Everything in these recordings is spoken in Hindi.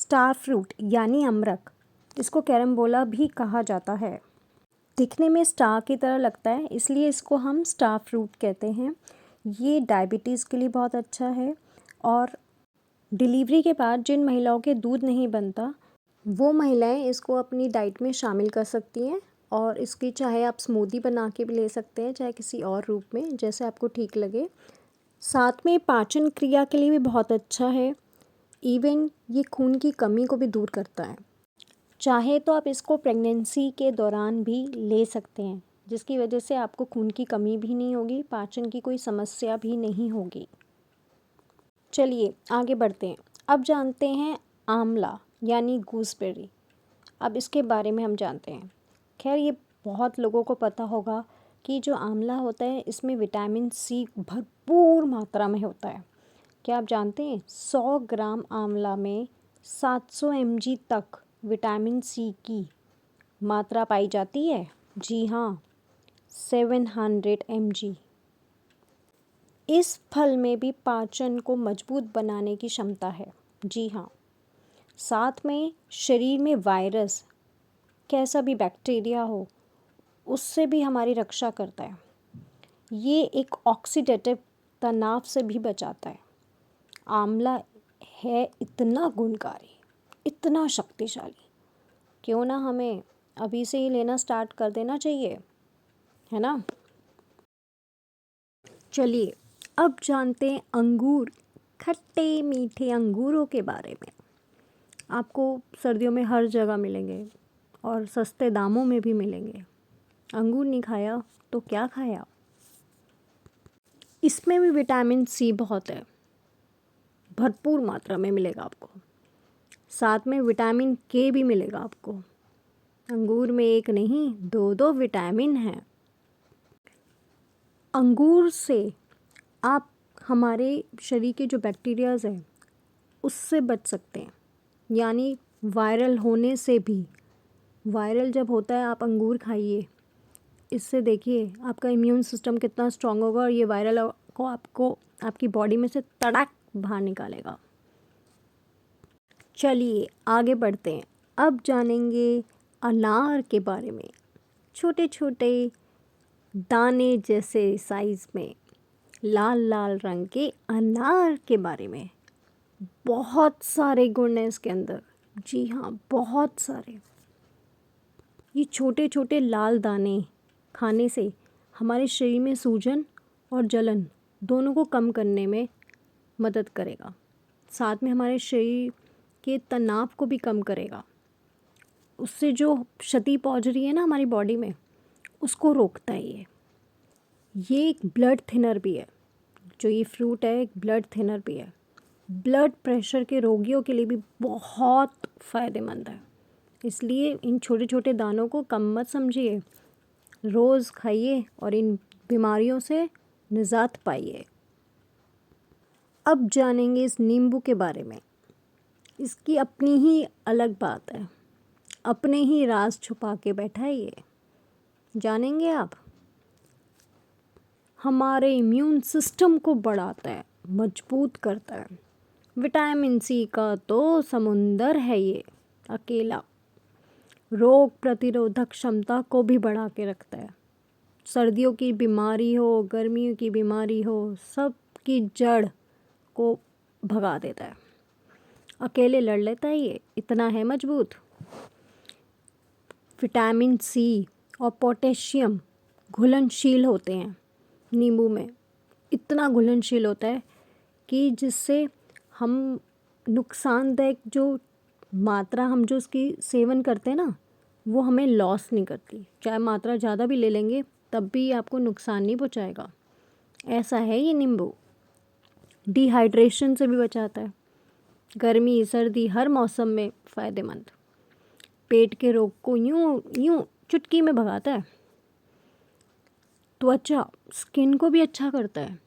स्टार फ्रूट यानी अमरक, इसको कैरम्बोला भी कहा जाता है। दिखने में स्टार की तरह लगता है, इसलिए इसको हम स्टार फ्रूट कहते हैं। ये डायबिटीज़ के लिए बहुत अच्छा है और डिलीवरी के बाद जिन महिलाओं के दूध नहीं बनता वो महिलाएं इसको अपनी डाइट में शामिल कर सकती हैं और इसकी चाहे आप स्मूदी बना के भी ले सकते हैं, चाहे किसी और रूप में, जैसे आपको ठीक लगे। साथ में पाचन क्रिया के लिए भी बहुत अच्छा है। इवन ये खून की कमी को भी दूर करता है। चाहे तो आप इसको प्रेगनेंसी के दौरान भी ले सकते हैं, जिसकी वजह से आपको खून की कमी भी नहीं होगी, पाचन की कोई समस्या भी नहीं होगी। चलिए आगे बढ़ते हैं। अब जानते हैं आंवला यानी गूसबेरी। अब इसके बारे में हम जानते हैं। खैर ये बहुत लोगों को पता होगा कि जो आंवला होता है इसमें विटामिन सी भरपूर मात्रा में होता है। क्या आप जानते हैं 100 ग्राम आंवला में 700 mg तक विटामिन सी की मात्रा पाई जाती है? जी हाँ, 700 mg। इस फल में भी पाचन को मजबूत बनाने की क्षमता है। जी हाँ, साथ में शरीर में वायरस, कैसा भी बैक्टीरिया हो, उससे भी हमारी रक्षा करता है। ये एक ऑक्सीडेटिव तनाव से भी बचाता है। आंवला है इतना गुणकारी, इतना शक्तिशाली, क्यों ना हमें अभी से ही लेना स्टार्ट कर देना चाहिए, है ना। चलिए अब जानते हैं अंगूर, खट्टे मीठे अंगूरों के बारे में। आपको सर्दियों में हर जगह मिलेंगे और सस्ते दामों में भी मिलेंगे। अंगूर नहीं खाया तो क्या खाया। इसमें भी विटामिन सी बहुत है, भरपूर मात्रा में मिलेगा आपको। साथ में विटामिन के भी मिलेगा आपको। अंगूर में एक नहीं, दो दो विटामिन हैं। अंगूर से आप हमारे शरीर के जो बैक्टीरियाज़ हैं उससे बच सकते हैं, यानी वायरल होने से भी। वायरल जब होता है आप अंगूर खाइए, इससे देखिए आपका इम्यून सिस्टम कितना स्ट्रांग होगा और ये वायरल को आपको आपकी बॉडी में से तड़ाक बाहर निकालेगा। चलिए आगे बढ़ते हैं। अब जानेंगे अनार के बारे में। छोटे छोटे दाने जैसे साइज़ में लाल लाल रंग के अनार के बारे में। बहुत सारे गुण हैं इसके अंदर। जी हाँ, बहुत सारे। ये छोटे छोटे लाल दाने खाने से हमारे शरीर में सूजन और जलन दोनों को कम करने में मदद करेगा। साथ में हमारे शरीर के तनाव को भी कम करेगा। उससे जो क्षति पहुंच रही है ना हमारी बॉडी में, उसको रोकता है ये एक ब्लड थिनर भी है। जो ये फ्रूट है एक ब्लड थिनर भी है। ब्लड प्रेशर के रोगियों के लिए भी बहुत फ़ायदेमंद है। इसलिए इन छोटे छोटे दानों को कम मत समझिए, रोज़ खाइए और इन बीमारियों से निजात पाइए। अब जानेंगे इस नींबू के बारे में। इसकी अपनी ही अलग बात है, अपने ही राज छुपा के बैठा है ये। जानेंगे आप। हमारे इम्यून सिस्टम को बढ़ाता है, मजबूत करता है। विटामिन सी का तो समुंदर है ये अकेला। रोग प्रतिरोधक क्षमता को भी बढ़ा के रखता है। सर्दियों की बीमारी हो, गर्मियों की बीमारी हो, सब की जड़ को भगा देता है। अकेले लड़ लेता है ये, इतना है मजबूत। विटामिन सी और पोटेशियम घुलनशील होते हैं नींबू में। इतना घुलनशील होता है कि जिससे हम नुकसानदायक जो मात्रा हम जो उसकी सेवन करते हैं ना, वो हमें लॉस नहीं करती। चाहे मात्रा ज़्यादा भी ले लेंगे तब भी आपको नुकसान नहीं पहुंचाएगा। ऐसा है ये नींबू। डिहाइड्रेशन से भी बचाता है। गर्मी सर्दी हर मौसम में फ़ायदेमंद। पेट के रोग को यूं यूं चुटकी में भगाता है। त्वचा स्किन को भी अच्छा करता है।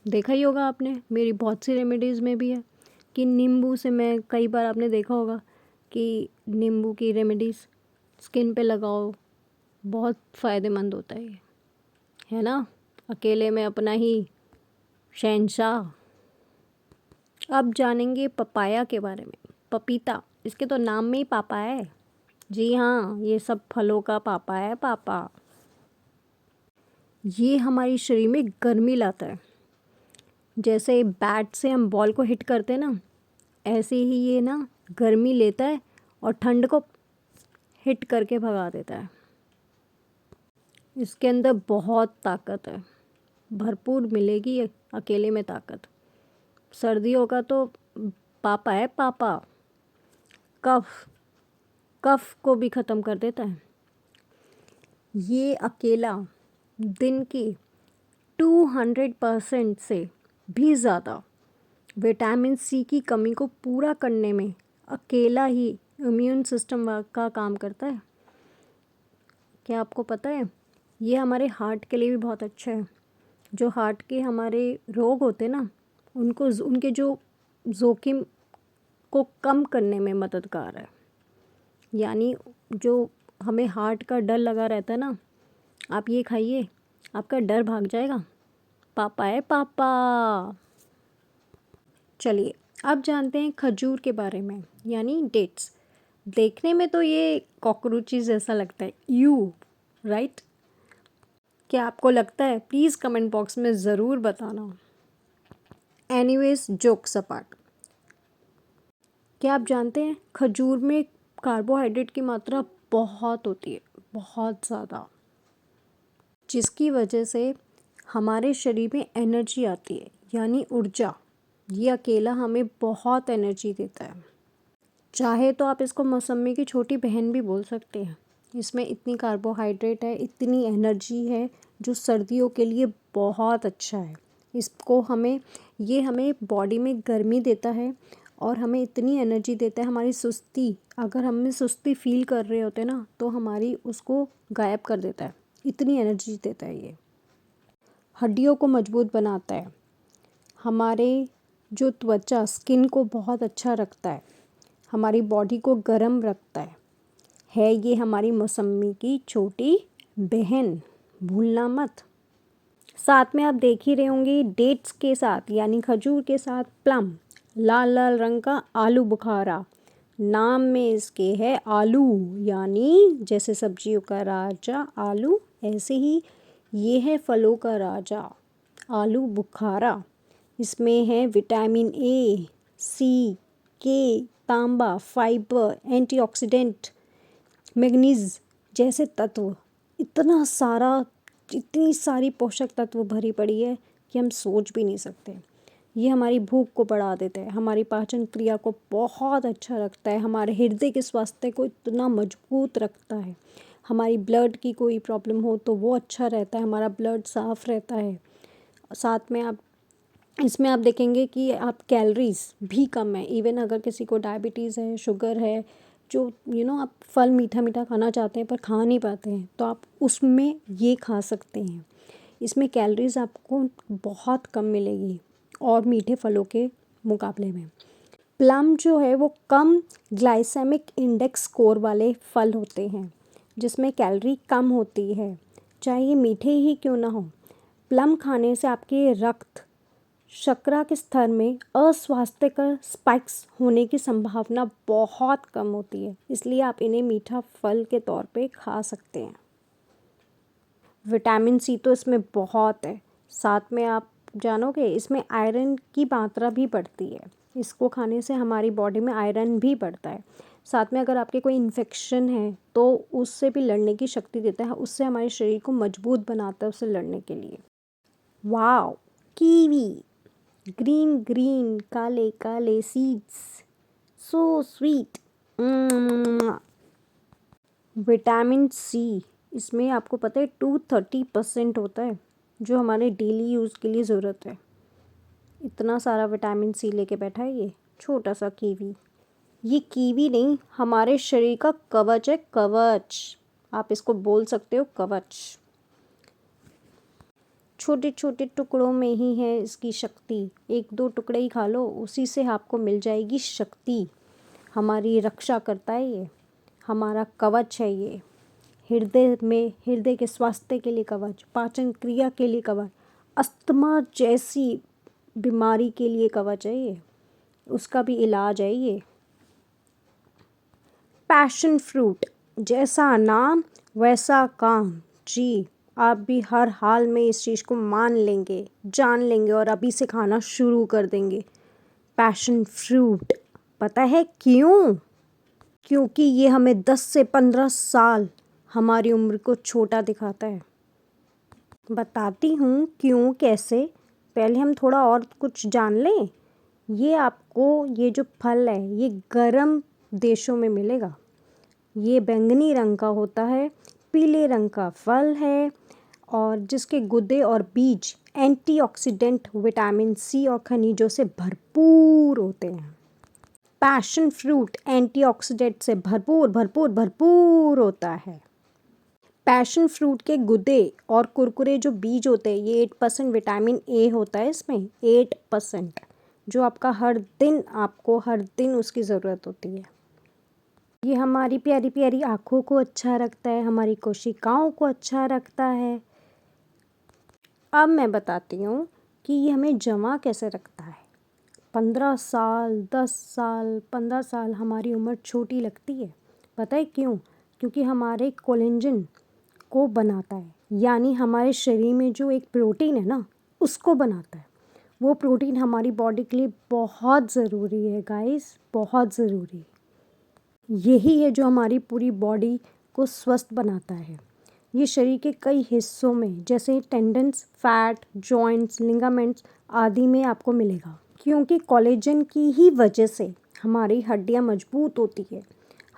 देखा ही होगा आपने, मेरी बहुत सी रेमेडीज़ में भी है कि नींबू से, मैं कई बार आपने देखा होगा कि नींबू की रेमेडीज़ स्किन पे लगाओ, बहुत फ़ायदेमंद होता है ये, है ना। अकेले में अपना ही शहंशाह। अब जानेंगे पपाया के बारे में। पपीता, इसके तो नाम में ही पापा है। जी हाँ, ये सब फलों का पापा है पापा। ये हमारे शरीर में गर्मी लाता है। जैसे बैट से हम बॉल को हिट करते हैं ना, ऐसे ही ये ना गर्मी लेता है और ठंड को हिट करके भगा देता है। इसके अंदर बहुत ताकत है, भरपूर मिलेगी अकेले में ताकत। सर्दियों का तो पापा है पापा। कफ को भी ख़त्म कर देता है। ये अकेला दिन की 200% से भी ज़्यादा विटामिन सी की कमी को पूरा करने में अकेला ही इम्यून सिस्टम का काम करता है। क्या आपको पता है, ये हमारे हार्ट के लिए भी बहुत अच्छा है। जो हार्ट के हमारे रोग होते हैं ना, उनके जो जोखिम को कम करने में मददगार है। यानी जो हमें हार्ट का डर लगा रहता है ना, आप ये खाइए, आपका डर भाग जाएगा। पापा है पापा। चलिए अब जानते हैं खजूर के बारे में, यानी डेट्स। देखने में तो ये कॉकरोचेस जैसा लगता है, यू राइट? क्या आपको लगता है? प्लीज़ कमेंट बॉक्स में ज़रूर बताना। एनीवेज, जोक्स अपार्ट, क्या आप जानते हैं खजूर में कार्बोहाइड्रेट की मात्रा बहुत होती है, बहुत ज़्यादा, जिसकी वजह से हमारे शरीर में एनर्जी आती है, यानी ऊर्जा। ये अकेला हमें बहुत एनर्जी देता है। चाहे तो आप इसको मौसमी की छोटी बहन भी बोल सकते हैं। इसमें इतनी कार्बोहाइड्रेट है, इतनी एनर्जी है, जो सर्दियों के लिए बहुत अच्छा है। ये हमें बॉडी में गर्मी देता है और हमें इतनी एनर्जी देता है। हमारी सुस्ती, अगर हमें सुस्ती फील कर रहे होते हैं ना, तो हमारी उसको गायब कर देता है। इतनी एनर्जी देता है ये। हड्डियों को मजबूत बनाता है। हमारे जो त्वचा, स्किन को बहुत अच्छा रखता है। हमारी बॉडी को गर्म रखता है ये हमारी मौसमी की छोटी बहन, भूलना मत। साथ में आप देख ही रहे होंगे डेट्स के साथ, यानी खजूर के साथ प्लम, लाल लाल रंग का आलू बुखारा। नाम में इसके है आलू, यानी जैसे सब्जियों का राजा आलू, ऐसे ही ये है फलों का राजा आलू बुखारा। इसमें है विटामिन ए, सी, के, तांबा, फाइबर, एंटीऑक्सीडेंट, मैग्नीज जैसे तत्व। इतनी सारी पोषक तत्व भरी पड़ी है कि हम सोच भी नहीं सकते। ये हमारी भूख को बढ़ा देता है, हमारी पाचन क्रिया को बहुत अच्छा रखता है, हमारे हृदय के स्वास्थ्य को इतना मजबूत रखता है। हमारी ब्लड की कोई प्रॉब्लम हो तो वो अच्छा रहता है, हमारा ब्लड साफ़ रहता है। साथ में इसमें आप देखेंगे कि आप कैलोरीज भी कम है। इवन अगर किसी को डायबिटीज़ है, शुगर है, जो आप फल मीठा मीठा खाना चाहते हैं पर खा नहीं पाते हैं, तो आप उसमें ये खा सकते हैं। इसमें कैलोरीज आपको बहुत कम मिलेगी और मीठे फलों के मुकाबले में। प्लम जो है वो कम ग्लाइसेमिक इंडेक्स स्कोर वाले फल होते हैं, जिसमें कैलोरी कम होती है, चाहे ये मीठे ही क्यों ना हो। प्लम खाने से आपके रक्त शर्करा के स्तर में अस्वास्थ्यकर स्पाइक्स होने की संभावना बहुत कम होती है, इसलिए आप इन्हें मीठा फल के तौर पे खा सकते हैं। विटामिन सी तो इसमें बहुत है। साथ में आप जानोगे इसमें आयरन की मात्रा भी बढ़ती है। इसको खाने से हमारी बॉडी में आयरन भी बढ़ता है। साथ में अगर आपके कोई इन्फेक्शन है तो उससे भी लड़ने की शक्ति देता है, उससे हमारे शरीर को मजबूत बनाता है उससे लड़ने के लिए। वाओ, कीवी, ग्रीन ग्रीन काले काले seeds, so sweet. Vitamin C इसमें आपको पता है 230% होता है, जो हमारे डेली यूज़ के लिए ज़रूरत है। इतना सारा विटामिन सी लेके बैठा है ये छोटा सा कीवी। ये कीवी नहीं, हमारे शरीर का कवच है, कवच। आप इसको बोल सकते हो कवच। छोटे छोटे टुकड़ों में ही है इसकी शक्ति। 1-2 टुकड़े ही खा लो, उसी से आपको मिल जाएगी शक्ति। हमारी रक्षा करता है ये, हमारा कवच है ये। हृदय के स्वास्थ्य के लिए कवच, पाचन क्रिया के लिए कवच, अस्थमा जैसी बीमारी के लिए कवच है ये, उसका भी इलाज है ये। पैशन फ्रूट, जैसा नाम वैसा काम। जी, आप भी हर हाल में इस चीज़ को मान लेंगे, जान लेंगे और अभी से खाना शुरू कर देंगे। पैशन फ्रूट, पता है क्यों? क्योंकि ये हमें 10 से 15 साल हमारी उम्र को छोटा दिखाता है। बताती हूँ क्यों, कैसे। पहले हम थोड़ा और कुछ जान लें। ये आपको ये जो फल है ये गर्म देशों में मिलेगा। ये बैंगनी रंग का होता है, पीले रंग का फल है और जिसके गुदे और बीज एंटीऑक्सीडेंट, विटामिन सी और खनिजों से भरपूर होते हैं। पैशन फ्रूट एंटीऑक्सीडेंट से भरपूर भरपूर भरपूर होता है। पैशन फ्रूट के गुदे और कुरकुरे जो बीज होते हैं, ये 8% विटामिन ए होता है इसमें, 8%, जो आपको हर दिन उसकी ज़रूरत होती है। ये हमारी प्यारी प्यारी आँखों को अच्छा रखता है, हमारी कोशिकाओं को अच्छा रखता है। अब मैं बताती हूँ कि ये हमें जमा कैसे रखता है। 15 साल, 10 साल, 15 साल हमारी उम्र छोटी लगती है। पता है क्यों? क्योंकि हमारे कोलेजन को बनाता है, यानी हमारे शरीर में जो एक प्रोटीन है ना, उसको बनाता है। वो प्रोटीन हमारी बॉडी के लिए बहुत ज़रूरी है गाइस, बहुत ज़रूरी। यही है जो हमारी पूरी बॉडी को स्वस्थ बनाता है। ये शरीर के कई हिस्सों में जैसे टेंडन्स, फैट, जॉइंट्स, लिगामेंट्स आदि में आपको मिलेगा। क्योंकि कोलेजन की ही वजह से हमारी हड्डियाँ मजबूत होती है,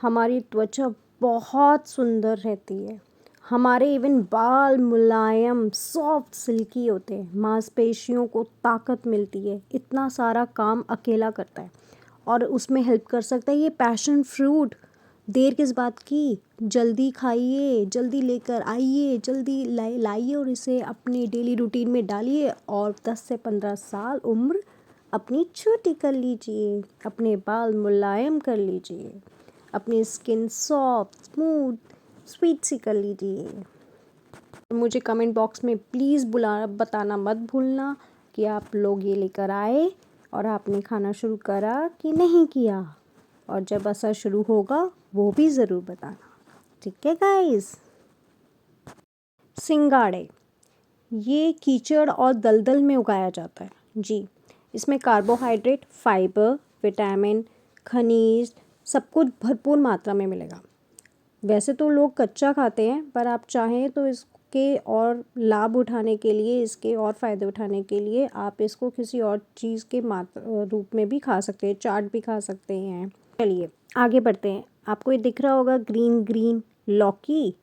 हमारी त्वचा बहुत सुंदर रहती है, हमारे इवन बाल मुलायम, सॉफ्ट, सिल्की होते हैं, मांसपेशियों को ताकत मिलती है। इतना सारा काम अकेला करता है और उसमें हेल्प कर सकता है ये पैशन फ्रूट। देर किस बात की, जल्दी खाइए, जल्दी लेकर आइए, जल्दी लाइए और इसे अपनी डेली रूटीन में डालिए और 10 से 15 साल उम्र अपनी छोटी कर लीजिए, अपने बाल मुलायम कर लीजिए, अपनी स्किन सॉफ्ट, स्मूथ, स्वीट सी कर लीजिए। मुझे कमेंट बॉक्स में प्लीज़ बताना मत भूलना कि आप लोग ये लेकर आए और आपने खाना शुरू करा कि नहीं किया, और जब असर शुरू होगा वो भी ज़रूर बताना। ठीक है गाइस। सिंगाड़े, ये कीचड़ और दलदल में उगाया जाता है। जी, इसमें कार्बोहाइड्रेट, फाइबर, विटामिन, खनिज सब कुछ भरपूर मात्रा में मिलेगा। वैसे तो लोग कच्चा खाते हैं, पर आप चाहें तो इसके और लाभ उठाने के लिए, इसके और फ़ायदे उठाने के लिए आप इसको किसी और चीज़ के रूप में भी खा सकते हैं, चाट भी खा सकते हैं। चलिए आगे बढ़ते हैं। आपको ये दिख रहा होगा ग्रीन ग्रीन लौकी?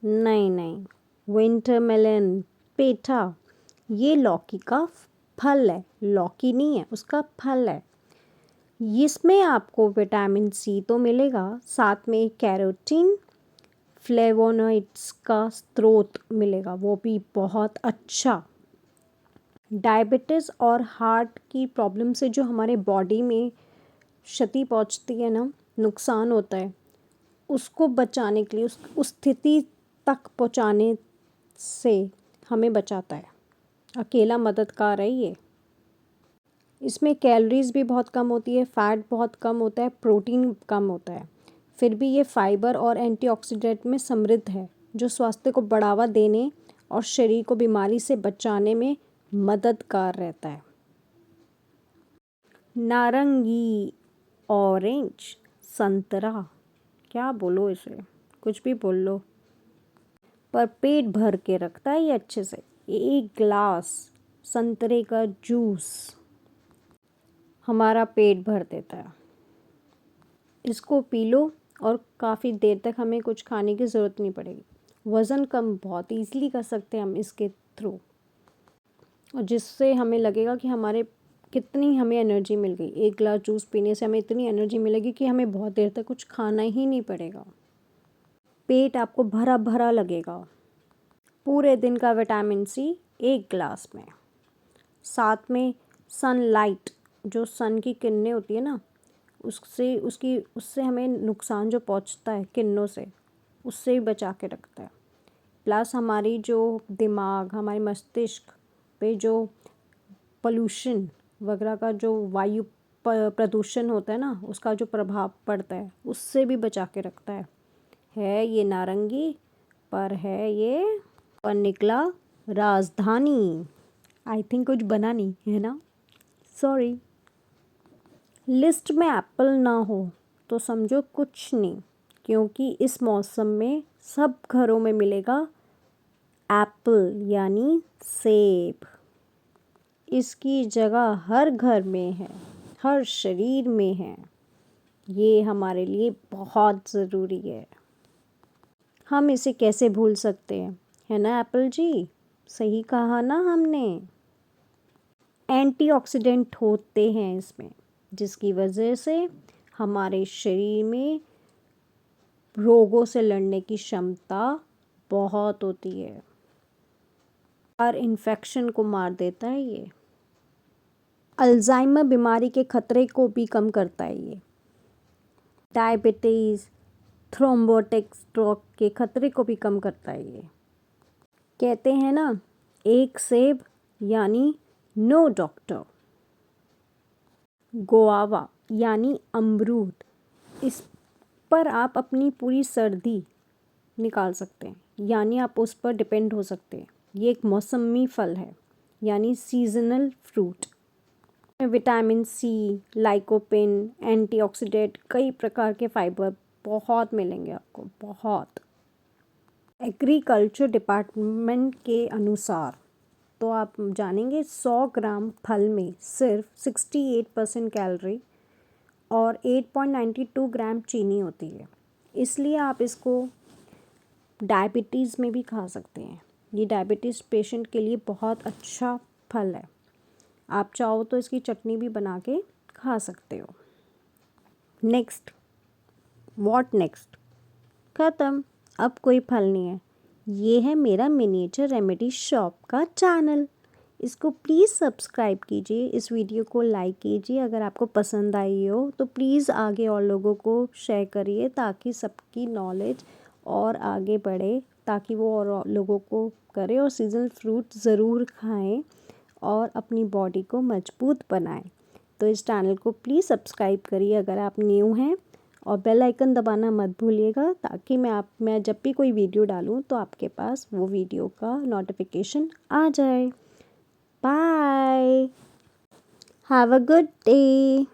नहीं, विंटरमेलन, पेठा, ये लौकी का फल है, लौकी नहीं है, उसका फल है। इसमें आपको विटामिन सी तो मिलेगा, साथ में कैरोटीन, फ्लेवोनॉइड्स का स्रोत मिलेगा, वो भी बहुत अच्छा। डायबिटीज़ और हार्ट की प्रॉब्लम से जो हमारे बॉडी में क्षति पहुंचती है ना, नुकसान होता है, उसको बचाने के लिए, उस स्थिति तक पहुंचाने से हमें बचाता है। अकेला मददगार है ये। इसमें कैलोरीज भी बहुत कम होती है, फैट बहुत कम होता है, प्रोटीन कम होता है। फिर भी ये फाइबर और एंटीऑक्सीडेंट में समृद्ध है, जो स्वास्थ्य को बढ़ावा देने और शरीर को बीमारी से बचाने में मददगार रहता है। नारंगी, ऑरेंज, संतरा, क्या बोलो इसे, कुछ भी बोल लो, पर पेट भर के रखता है ये अच्छे से। 1 गिलास संतरे का जूस हमारा पेट भर देता है। इसको पी लो और काफ़ी देर तक हमें कुछ खाने की ज़रूरत नहीं पड़ेगी। वज़न कम बहुत ईज़िली कर सकते हैं हम इसके थ्रू, और जिससे हमें लगेगा कि कितनी हमें एनर्जी मिल गई। 1 गिलास जूस पीने से हमें इतनी एनर्जी मिलेगी कि हमें बहुत देर तक कुछ खाना ही नहीं पड़ेगा। पेट आपको भरा भरा लगेगा। पूरे दिन का विटामिन सी 1 गिलास में, साथ में सनलाइट, जो सन की किरणें होती है ना, उससे हमें नुकसान जो पहुंचता है किरणों से, उससे भी बचा के रखता है। प्लस हमारी जो दिमाग, हमारे मस्तिष्क पे जो पोल्यूशन वगैरह का जो वायु प्रदूषण होता है ना, उसका जो प्रभाव पड़ता है उससे भी बचा के रखता है ये नारंगी पर है ये पर निकला राजधानी। आई थिंक कुछ बना नहीं है ना, सॉरी। लिस्ट में एप्पल ना हो तो समझो कुछ नहीं, क्योंकि इस मौसम में सब घरों में मिलेगा एप्पल यानी सेब। इसकी जगह हर घर में है, हर शरीर में है। ये हमारे लिए बहुत ज़रूरी है। हम इसे कैसे भूल सकते हैं, है ना एप्पल जी? सही कहा ना हमने। एंटीऑक्सीडेंट होते हैं इसमें, जिसकी वजह से हमारे शरीर में रोगों से लड़ने की क्षमता बहुत होती है और इन्फेक्शन को मार देता है ये। अल्जाइमर बीमारी के खतरे को भी कम करता है ये। डायबिटीज़, थ्रोम्बोटिक स्ट्रोक के खतरे को भी कम करता है ये। कहते हैं ना, एक सेब यानी नो डॉक्टर। गुआवा यानी अमरूद, इस पर आप अपनी पूरी सर्दी निकाल सकते हैं, यानी आप उस पर डिपेंड हो सकते हैं। ये एक मौसमी फल है यानी seasonal fruit. Vitamin C, lycopene, antioxidant, कई प्रकार के फाइबर बहुत मिलेंगे आपको, बहुत। एग्रीकल्चर डिपार्टमेंट के अनुसार तो आप जानेंगे 100 ग्राम फल में सिर्फ 68% कैलोरी और 8.92 ग्राम चीनी होती है। इसलिए आप इसको डायबिटीज़ में भी खा सकते हैं। ये डायबिटीज़ पेशेंट के लिए बहुत अच्छा फल है। आप चाहो तो इसकी चटनी भी बना के खा सकते हो। Next, what next? ख़त्म, अब कोई फल नहीं है। ये है मेरा मिनिएचर रेमेडी शॉप का चैनल। इसको प्लीज़ सब्सक्राइब कीजिए, इस वीडियो को लाइक कीजिए। अगर आपको पसंद आई हो तो प्लीज़ आगे और लोगों को शेयर करिए, ताकि सबकी नॉलेज और आगे बढ़े, ताकि वो और लोगों को करें और सीजनल फ्रूट ज़रूर खाएं और अपनी बॉडी को मजबूत बनाएं। तो इस चैनल को प्लीज़ सब्सक्राइब करिए अगर आप न्यू हैं, और बेल आइकन दबाना मत भूलिएगा, ताकि मैं जब भी कोई वीडियो डालूं तो आपके पास वो वीडियो का नोटिफिकेशन आ जाए। Bye, have a good day.